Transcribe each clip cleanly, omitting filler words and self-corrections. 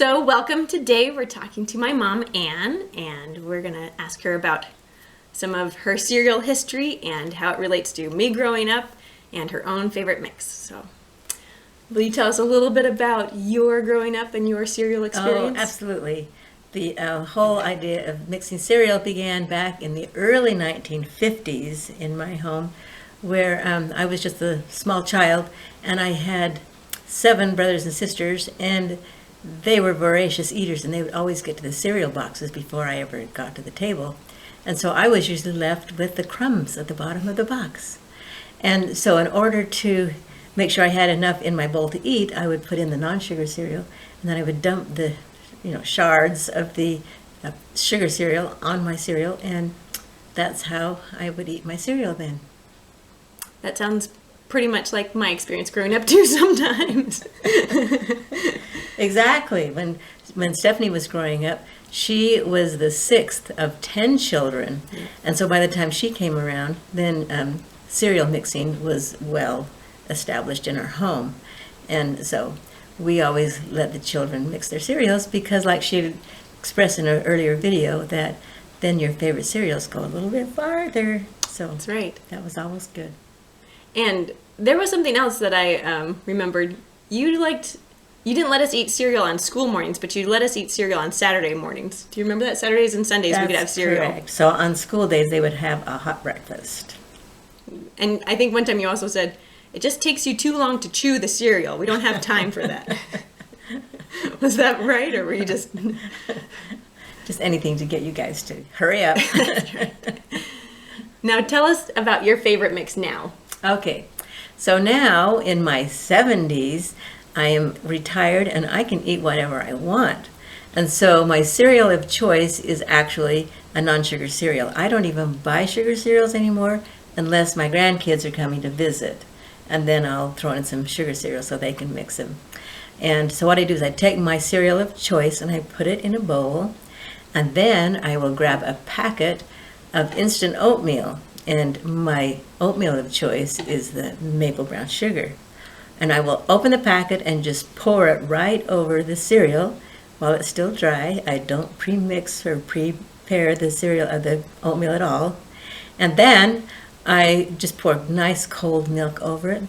So welcome. Today we're talking to my mom, Anne, and we're going to ask her about some of her cereal history and how it relates to me growing up and her own favorite mix. So will you tell us a little bit about your growing up and your cereal experience? Oh, absolutely. The whole idea of mixing cereal began back in the early 1950s in my home, where I was just a small child, and I had 7 brothers and sisters, and they were voracious eaters, and they would always get to the cereal boxes before I ever got to the table. And so I was usually left with the crumbs at the bottom of the box. And so in order to make sure I had enough in my bowl to eat, I would put in the non-sugar cereal, and then I would dump the shards of the sugar cereal on my cereal, and that's how I would eat my cereal then. That sounds pretty much like my experience growing up too sometimes. Exactly. When Stephanie was growing up, she was the 6th of 10 children, and so by the time she came around, then cereal mixing was well established in our home. And so we always let the children mix their cereals because, like she expressed in an earlier video, that then your favorite cereals go a little bit farther. So That's right. that was always good. And there was something else that I remembered. You didn't let us eat cereal on school mornings, but you let us eat cereal on Saturday mornings. Do you remember that? Saturdays and Sundays we could have cereal. Correct. So on school days they would have a hot breakfast. And I think one time you also said, it just takes you too long to chew the cereal. We don't have time for that. Was that right, or were you just... Just anything to get you guys to hurry up. Now tell us about your favorite mix now. Okay, so now in my 70s, I am retired and I can eat whatever I want. And so my cereal of choice is actually a non-sugar cereal. I don't even buy sugar cereals anymore unless my grandkids are coming to visit. And then I'll throw in some sugar cereal so they can mix them. And so what I do is I take my cereal of choice and I put it in a bowl, and then I will grab a packet of instant oatmeal. And my oatmeal of choice is the maple brown sugar. And I will open the packet and just pour it right over the cereal while it's still dry. I don't pre-mix or prepare the cereal or the oatmeal at all. And then I just pour nice cold milk over it,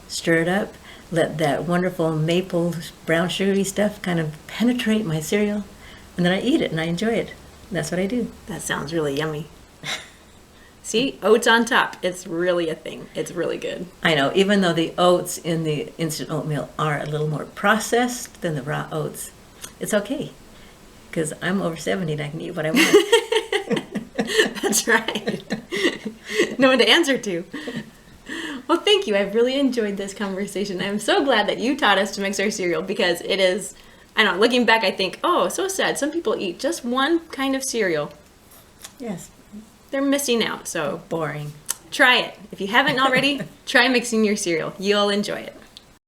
stir it up, let that wonderful maple brown sugary stuff kind of penetrate my cereal, and then I eat it and I enjoy it. That's what I do. That sounds really yummy. See, oats on top. It's really a thing. It's really good. I know, even though the oats in the instant oatmeal are a little more processed than the raw oats, it's okay, because I'm over 70 and I can eat what I want. That's right. No one to answer to. Well, thank you. I've really enjoyed this conversation. I'm so glad that you taught us to mix our cereal, because it is, I don't know, looking back, I think, oh, so sad. Some people eat just one kind of cereal. Yes. They're missing out. So Boring. try it. If you haven't already, try mixing your cereal. You'll enjoy it.